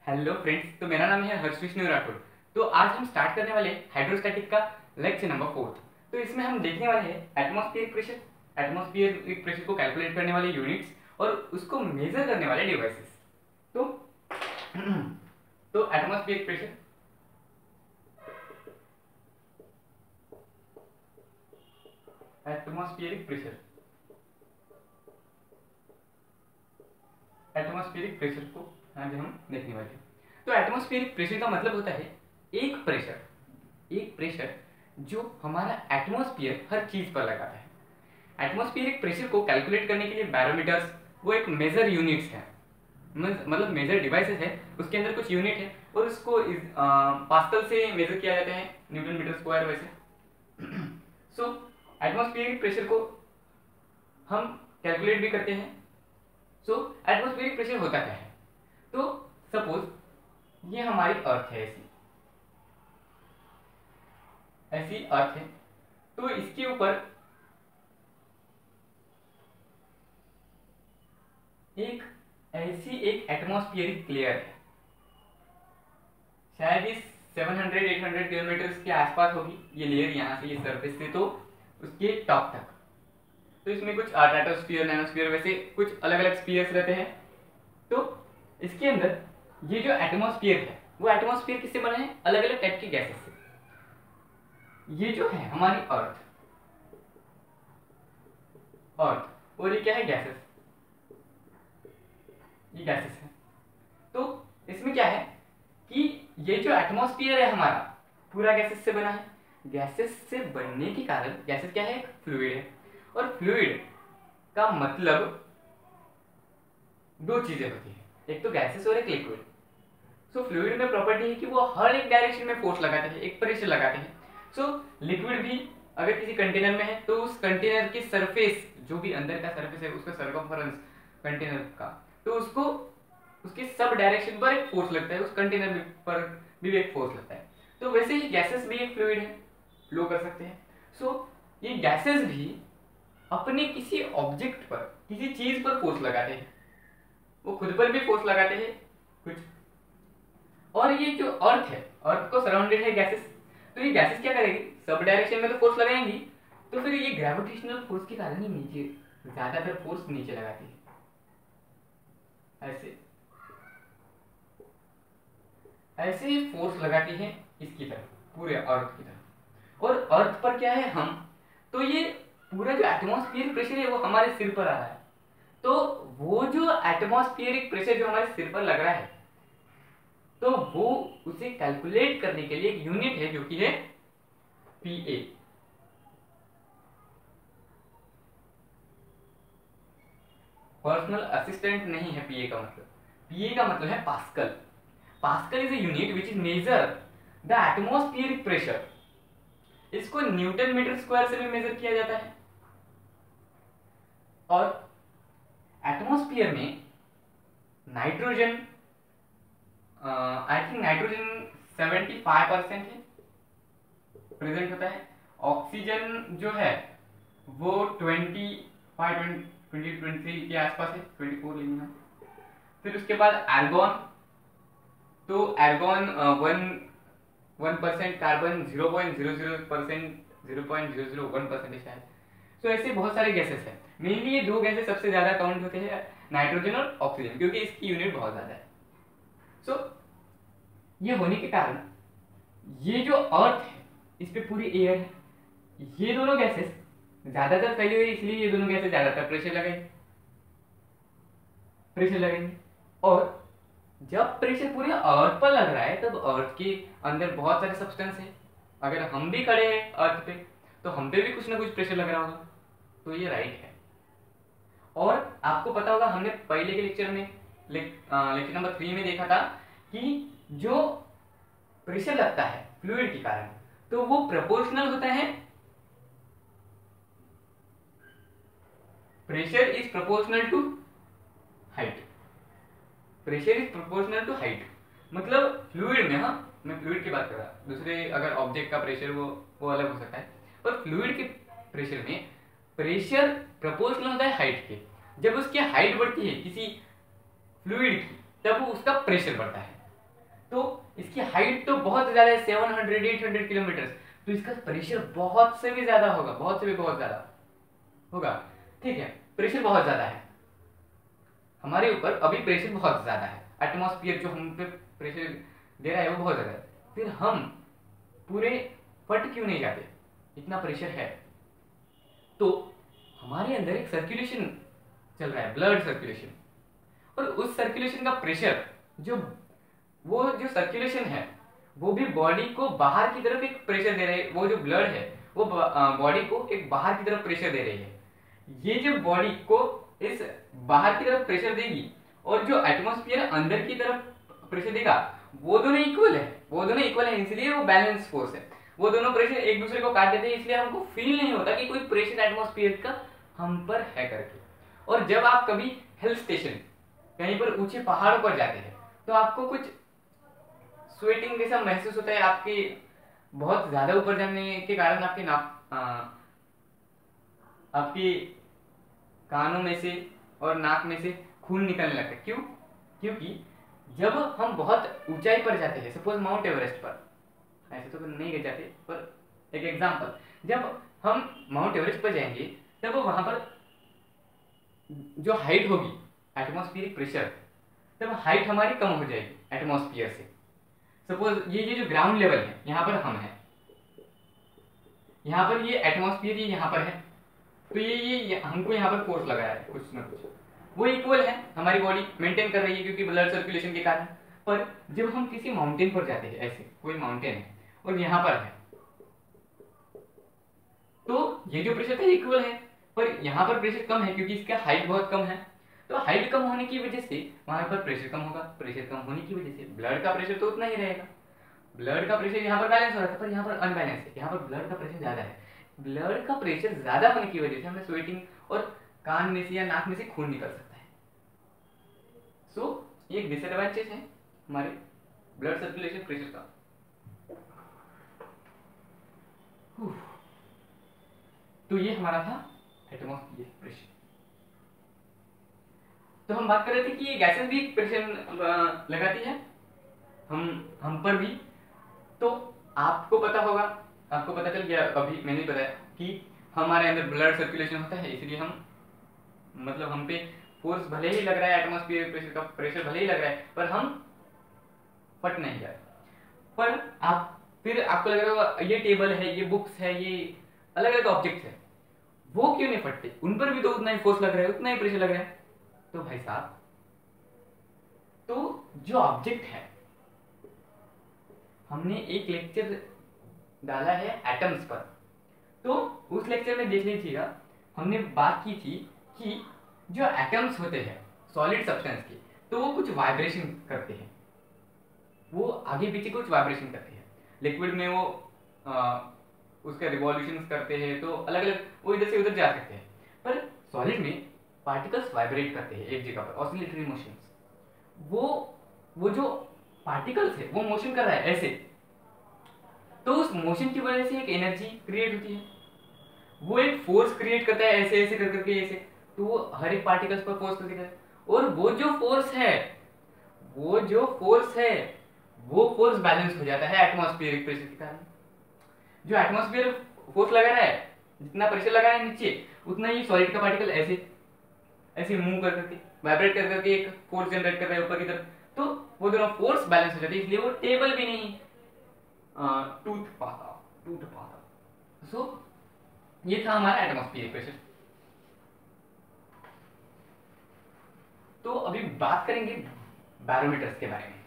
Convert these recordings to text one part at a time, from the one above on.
Hello friends, तो मेरा नाम है हर्ष विष्णु राठौर। तो आज हम स्टार्ट करने वाले हाइड्रोस्टैटिक का लेक्चर नंबर 4। तो इसमें हम देखने वाले हैं एटमॉस्फेरिक प्रेशर। एटमॉस्फेरिक प्रेशर को कैलकुलेट करने वाले यूनिट्स और उसको मेजर करने वाले डिवाइसेस। तो तो atmospheric pressure, atmospheric pressure atmospheric pressure को आज हम देखने वाले हैं। तो एटमॉस्फेरिक प्रेशर का मतलब होता है एक प्रेशर जो हमारा एटमॉस्फेयर हर चीज पर लगाता है। एटमॉस्फेरिक प्रेशर को कैलकुलेट करने के लिए बैरोमीटर्स वो एक मेजर यूनिट्स है, मतलब मेजर डिवाइसेस है, उसके अंदर कुछ यूनिट है और उसको पास्कल से मेजर किया जाता है, न्यूटन मीटर स्क्वायर वैसे। सो एटमॉस्फेरिक प्रेशर को हम कैलकुलेट भी करते हैं। सो एटमॉस्फेरिक प्रेशर होता क्या है? तो सपोज ये हमारी अर्थ है, ऐसी अर्थ है, तो इसके ऊपर एक एटमॉस्फेरिक लेयर है, शायद इस 700-800 किलोमीटर के आसपास होगी ये लेयर, यहाँ से ये सरफेस से तो उसके टॉप तक। तो इसमें कुछ स्ट्रेटोस्फीयर, नैनोस्फीयर वैसे कुछ अलग अलग स्फीयर्स रहते हैं। तो इसके अंदर ये जो एटमॉस्फेयर है वो एटमॉस्फेयर किससे बना है? अलग अलग टाइप के गैसेस से। ये जो है हमारी अर्थ और ये क्या है? गैसेस। ये गैसेस है। तो इसमें क्या है कि ये जो एटमॉस्फेयर है हमारा पूरा गैसेस से बना है। गैसेस से बनने के कारण, गैसेस क्या है? फ्लूइड है। और फ्लूइड का मतलब दो चीजें होती है, एक तो गैसेस और एक लिक्विड। सो फ्लूइड में प्रॉपर्टी है कि वो हर एक डायरेक्शन में फोर्स लगाते हैं, एक प्रेशर लगाते हैं। सो लिक्विड भी अगर किसी कंटेनर में है तो उस कंटेनर की सरफेस, जो भी अंदर का सरफेस है उसका सर्कमफरेंस कंटेनर का, तो उसको उसके सब डायरेक्शन पर एक फोर्स लगता है, उस कंटेनर पर भी एक फोर्स लगता है। तो वैसे ही गैसेस भी एक फ्लूइड है, फ्लो कर सकते हैं। सो ये गैसेस भी अपने किसी ऑब्जेक्ट पर, किसी चीज पर फोर्स लगाते हैं, वो खुद पर भी फोर्स लगाते हैं कुछ। और ये जो अर्थ है, अर्थ को सराउंडेड है गैसेस, तो ये गैसेस क्या करेगी? सब डायरेक्शन में तो फोर्स लगाएंगी, तो फिर ये ग्रेविटेशनल फोर्स के कारण ही नीचे, ज्यादातर फोर्स नीचे लगाती है, ऐसे ही फोर्स लगाती है इसकी तरफ, पूरे अर्थ की तरफ। और अर्थ पर क्या है? हम। तो ये पूरा जो एटमॉस्फेरिक प्रेशर है वो हमारे सिर पर आ रहा है। तो वो जो एटमॉस्फेरिक प्रेशर जो हमारे सिर पर लग रहा है, तो वो उसे कैलकुलेट करने के लिए एक यूनिट है जो कि है पीए। पर्सनल असिस्टेंट नहीं है पीए का मतलब। पीए का मतलब है pascal. Pascal is a unit which is measure the atmospheric pressure. इसको न्यूटन मीटर स्क्वायर से भी मेजर किया जाता है। और एटमॉस्फेयर में नाइट्रोजन, आई थिंक नाइट्रोजन 75% है, प्रेजेंट होता है। ऑक्सीजन जो है वो 23 के आसपास है, 24 लेंगे हम। फिर उसके बाद आर्गॉन, तो आर्गॉन 1%, कार्बन 0.00% है शायद। तो ऐसे बहुत सारे गैसेस हैं। मेनली ये दो गैसेस सबसे ज्यादा काउंट होते हैं, नाइट्रोजन और ऑक्सीजन, क्योंकि इसकी यूनिट बहुत ज्यादा है। सो ये होने के कारण ये जो अर्थ है इस पे पूरी एयर है। ये दोनों गैसेस ज्यादातर फैली हुई, इसलिए ये दोनों गैसेस ज्यादातर प्रेशर लगाएंगे। और जब प्रेशर पूरे अर्थ पर लग रहा है तब अर्थ के अंदर बहुत सारे सब्सटेंस है। अगर हम भी खड़े हैं अर्थ पे तो हम पे भी कुछ ना कुछ प्रेशर लग रहा होगा, तो ये राइट है। और आपको पता होगा, हमने पहले के लेक्चर में, लेक्चर नंबर 3 में देखा था कि जो प्रेशर लगता है फ्लूइड के कारण, तो वो प्रोपोर्शनल होता है। Pressure is proportional to height. मतलब फ्लूइड में, हाँ मैं फ्लूइड की बात कर रहा, दूसरे अगर ऑब्जेक्ट का प्रेशर वो अलग हो सकता है, पर फ्लूइड के प्रेशर में प्रेशर प्रोपोर्शनल होता है हाइट के। जब उसकी हाइट बढ़ती है किसी फ्लूइड की, तब उसका प्रेशर बढ़ता है। तो इसकी हाइट तो बहुत ज्यादा है, 700 800 किलोमीटर, तो इसका प्रेशर बहुत से भी ज्यादा होगा, बहुत से भी बहुत ज्यादा होगा। ठीक है, प्रेशर बहुत ज्यादा है हमारे ऊपर, अभी प्रेशर बहुत ज्यादा है, एटमॉस्फेयर जो हम पे प्रेशर दे रहा है वो बहुत ज्यादा है, फिर हम पूरे फट क्यों नहीं जाते, इतना प्रेशर है। तो हमारे अंदर एक सर्कुलेशन चल रहा है, ब्लड सर्कुलेशन, और उस सर्कुलेशन का प्रेशर वो जो सर्कुलेशन है वो भी बॉडी को बाहर की तरफ एक प्रेशर दे रहे है, वो जो ब्लड है वो बॉडी को एक बाहर की तरफ प्रेशर दे रही है। ये जो बॉडी को इस बाहर की तरफ प्रेशर देगी और जो एटमॉस्फेयर अंदर की तरफ प्रेशर देगा, वो दोनों इक्वल है, वो दोनों इक्वल है, इसलिए वो बैलेंस फोर्स है। वो दोनों प्रेशर एक दूसरे को काट देते हैं, इसलिए हमको फील नहीं होता कि कोई प्रेशर एटमॉस्फेयर का हम पर है करके। और जब आप कभी हिल स्टेशन कहीं पर ऊंचे पहाड़ों पर जाते हैं तो आपको कुछ स्वेटिंग जैसा महसूस होता है, आपके बहुत ज्यादा ऊपर जाने के कारण आपके कानों में से और नाक में से खून निकलने लगता है। क्यों? क्योंकि जब हम बहुत ऊंचाई पर जाते हैं, सपोज माउंट एवरेस्ट पर, ऐसे तो नहीं गए जाते पर एक एग्जांपल, जब हम माउंट एवरेस्ट पर जाएंगे तब वहां पर जो हाइट होगी एटमॉस्फेरिक प्रेशर, तब हाइट हमारी कम हो जाएगी एटमॉस्फेयर से। सपोज ये जो ग्राउंड लेवल है, यहाँ पर हम हैं, यहाँ पर ये एटमॉस्फेयर ये यहाँ पर है, तो ये हमको यहाँ पर फोर्स लगाया है कुछ ना कुछ, वो इक्वल है, हमारी बॉडी मेंटेन कर रही है क्योंकि ब्लड सर्कुलेशन के कारण। पर जब हम किसी माउंटेन पर जाते हैं, ऐसे कोई माउंटेन है और यहाँ पर है, तो ये जो प्रेशर था इक्वल है, पर यहाँ पर प्रेशर कम है क्योंकि इसका हाइट बहुत कम है। तो हाइट कम होने की वजह से वहां पर प्रेशर कम होगा, प्रेशर कम होने की वजह से ब्लड का प्रेशर तो उतना ही रहेगा। ब्लड का प्रेशर यहाँ पर बैलेंस हो रहा था, पर यहाँ पर अनबैलेंस है, यहाँ पर ब्लड का प्रेशर ज्यादा है। ब्लड का प्रेशर ज्यादा होने की वजह से हमें स्वेटिंग और कान में से या नाक में से खून निकल सकता है। सो ये एक डिसएडवांटेज है हमारे ब्लड सर्कुलेशन प्रेशर का। तो ये हमारा था एटमॉस्फेरिक प्रेशर। तो हम बात कर रहे थे कि ये गैसेस भी प्रेशर लगाती है हम पर भी। तो आपको पता होगा, आपको पता चल गया, अभी मैंने बताया कि हमारे अंदर ब्लड सर्कुलेशन होता है, इसलिए हम मतलब हम पे फोर्स भले ही लग रहा है, एटमॉस्फेरिक प्रेशर का प्रेशर भले ही लग रहा है, पर हम फट नहीं जाए। पर फिर आपको लग रहा होगा ये टेबल है, ये बुक्स है, ये अलग अलग ऑब्जेक्ट है, वो क्यों नहीं फटते? उन पर भी तो उतना ही फोर्स लग रहा है, उतना ही प्रेशर लग रहा है। तो भाई साहब, तो जो ऑब्जेक्ट है, हमने एक लेक्चर डाला है एटम्स पर, तो उस लेक्चर में देख लीजिएगा, हमने बात की थी कि जो एटम्स होते हैं सॉलिड सब्सटेंस के, तो वो कुछ वाइब्रेशन करते हैं, वो आगे पीछे कुछ वाइब्रेशन करते हैं। लिक्विड में वो उसका रिवॉल्यूशन करते हैं, तो अलग अलग वो इधर से उधर जा सकते हैं। पर सॉलिड में पार्टिकल्स वाइब्रेट करते हैं एक जगह पर, ऑसिलेटरी मोशंस। वो जो पार्टिकल्स है वो मोशन कर रहा है ऐसे, तो उस मोशन की वजह से एक एनर्जी क्रिएट होती है, वो एक फोर्स क्रिएट करता है ऐसे ऐसे कर करके ऐसे, तो वो हर एक पार्टिकल्स पर फोर्स करता है। और वो जो फोर्स है वो फोर्स बैलेंस हो जाता है एटमॉस्फेरिक प्रेशर के कारण। जो एटमॉस्फेयर फोर्स लगा रहा है, जितना प्रेशर लगा है नीचे, उतना ही सॉलिड का पार्टिकल ऐसे ऐसे मूव कर करके वाइब्रेट कर करके एक फोर्स जनरेट कर रहा है ऊपर की तरफ, तो वो दोनों फोर्स बैलेंस हो जाते हैं, इसलिए वो टेबल भी नहीं टूट पाता। सो ये था हमारा एटमॉस्फेरिक प्रेशर। तो अभी बात करेंगे बैरोमीटर्स के बारे में।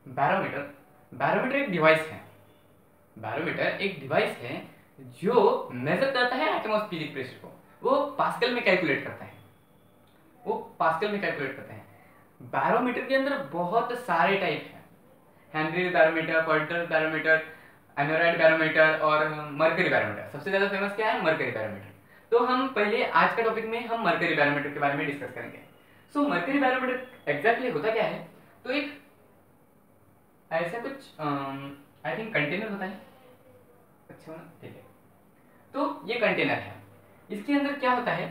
बैरोमीटर बैरोमीटर एक डिवाइस है। बैरोमीटर एक डिवाइस है जो मेजर करता है एटमॉस्फेरिक प्रेशर को। वो पास्कल में कैलकुलेट करता है, बैरोमीटर के अंदर बहुत सारे टाइप हैं, हेनरी बैरोमीटर, पॉल्टर बैरोमीटर, एनोराइड बैरोमीटर और मर्करी बैरोमीटर। सबसे ज्यादा फेमस क्या है? Mercury barometer. तो हम पहले आज का टॉपिक में हम मर्करी बैरोमीटर के बारे में डिस्कस करेंगे। सो मरकरी बैरोमीटर एग्जैक्टली होता क्या है, तो एक ऐसा कुछ आई थिंक कंटेनर होता है, अच्छा ठीक है, तो ये कंटेनर है, इसके अंदर क्या होता है,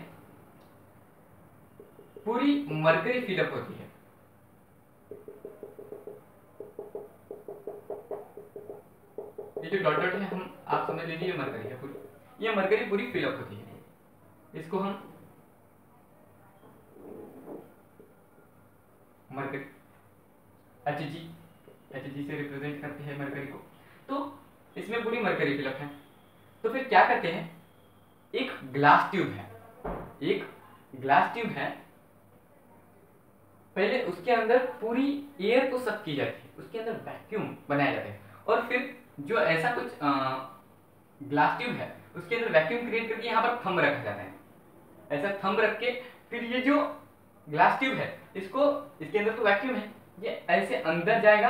पूरी मरकरी फिलअप होती है। ये जो डॉट डॉट है, हम आप समझ लीजिए ये मरकरी है पूरी, ये मरकरी पूरी फिलअप होती है, इसको हम मरकरी Hg से रिप्रेजेंट करते हैं मरकरी को। तो इसमें पूरी मरकरी फिलअप है। तो फिर क्या करते हैं, एक ग्लास ट्यूब है, एक ग्लास ट्यूब है, पहले उसके अंदर पूरी एयर को सक की जाती है, उसके अंदर वैक्यूम बनाया जाता है, और फिर जो ऐसा कुछ ग्लास ट्यूब है उसके अंदर वैक्यूम क्रिएट करके यहाँ पर थंब रखा जाता है। ऐसा थंब रख के फिर ये जो ग्लास ट्यूब है, इसको, इसके अंदर तो वैक्यूम है, ये ऐसे अंदर जाएगा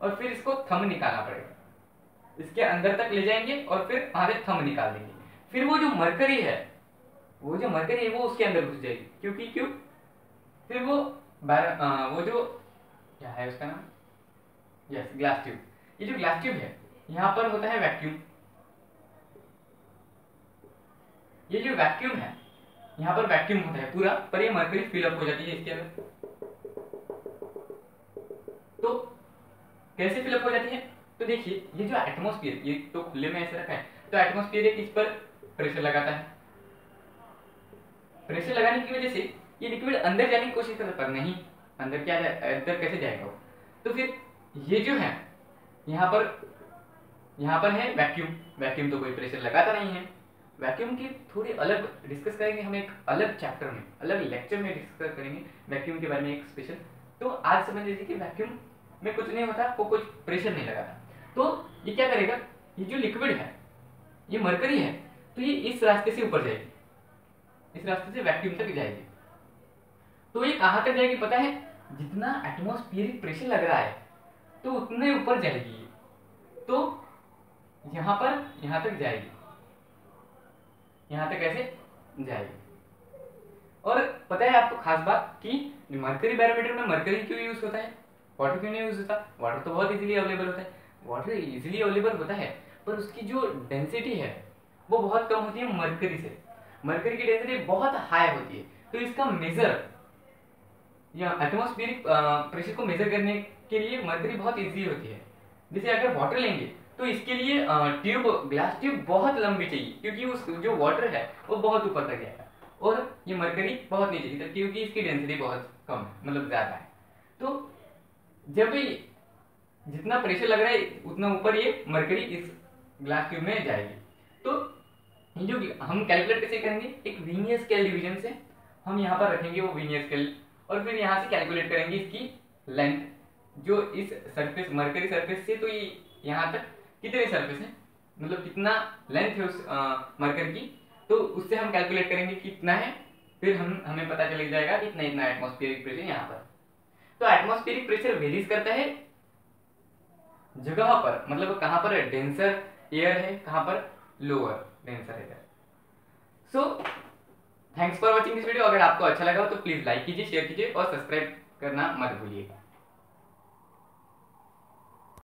और फिर इसको थंब निकालना पड़ेगा, इसके अंदर तक ले जाएंगे और फिर वहां से थंब निकाल देंगे। फिर वो जो मरकरी है, वो उसके अंदर घुस जाएगी, क्यों फिर वो जो क्या है उसका नाम, यस ग्लास ट्यूब, ये जो ग्लास ट्यूब है यहाँ पर होता है वैक्यूम, ये जो वैक्यूम है यहाँ पर वैक्यूम होता है पूरा, पर ये मरकरी फिलअप हो जाती है इसके अंदर। तो कैसे फिलअप हो जाती है, तो देखिए ये जो एटमॉस्फेयर, ये तो खुले में ऐसे रखा है, तो एटमॉस्फेयर एक इस पर प्रेशर लगाता है, प्रेशर लगाने की वजह से ये लिक्विड अंदर जाने की कोशिश करता है, पर नहीं, अंदर अंदर कैसे जाएगा वो। तो फिर ये जो है यहाँ पर है वैक्यूम तो कोई प्रेशर लगाता नहीं है। वैक्यूम की थोड़ी अलग डिस्कस करेंगे हम एक अलग चैप्टर में, अलग लेक्चर में डिस्कस करेंगे वैक्यूम के बारे में एक स्पेशल। तो आज समझ लीजिए कि वैक्यूम में कुछ नहीं होता, वो कुछ प्रेशर नहीं लगाता। तो ये क्या करेगा, ये जो लिक्विड है, ये मरकरी है, तो ये इस रास्ते से ऊपर जाएगी, इस रास्ते से वैक्यूम तक जाएगी। तो ये कहां तक जाएगी पता है, जितना एटमॉस्फेरिक प्रेशर लग रहा है तो उतने ऊपर जाएगी, तो यहां तक जाएगी, यहां तक ऐसे जाएगी। और पता है आपको खास बात कि मरकरी बैरोमीटर में मरकरी क्यों यूज होता है, वाटर क्यों नहीं यूज होता। वाटर तो बहुत इजीली अवेलेबल होता है, वाटर इजीली अवेलेबल होता है, पर उसकी जो डेंसिटी है वो बहुत कम होती है मरकरी से। मरकरी की डेंसिटी बहुत हाई होती है, तो इसका मेजर या एटमॉस्फेरिक प्रेशर को मेजर करने के लिए मरकरी बहुत इजी होती है। जैसे अगर वाटर लेंगे तो इसके लिए ग्लास ट्यूब बहुत लंबी चाहिए, क्योंकि उस जो वाटर है वो बहुत ऊपर तक जाएगा, और ये मरकरी बहुत नीचे की, क्योंकि इसकी डेंसिटी बहुत कम है, मतलब ज्यादा है। तो जब जितना प्रेशर लग रहा है उतना ऊपर ये मरकरी इस ग्लास ट्यूब में जाएगी। तो ये जो हम कैलकुलेट कैसे करेंगे, एक वीनियर स्केल डिवीजन से हम यहाँ पर रखेंगे वो वीनियर स्केल, और फिर यहाँ से कैलकुलेट करेंगे इसकी लेंथ, जो इस सरफेस मरकरी सरफेस से तो ये यहाँ तक कितनी सरफेस है, मतलब कितना लेंथ है उस मरकरी की, तो उससे हम कैलकुलेट करेंगे कितना है, फिर हमें पता चल जाएगा कि इतना एटमॉस्फेरिक प्रेशर यहाँ पर। तो एटमॉस्फेरिक प्रेशर वेरीज करता है जगह पर, मतलब कहाँ पर डेंसर एयर है, कहाँ पर lower denser air. So thanks for watching this video. अगर आपको अच्छा लगा हो तो प्लीज लाइक कीजिए, शेयर कीजिए और सब्सक्राइब करना मत भूलिएगा।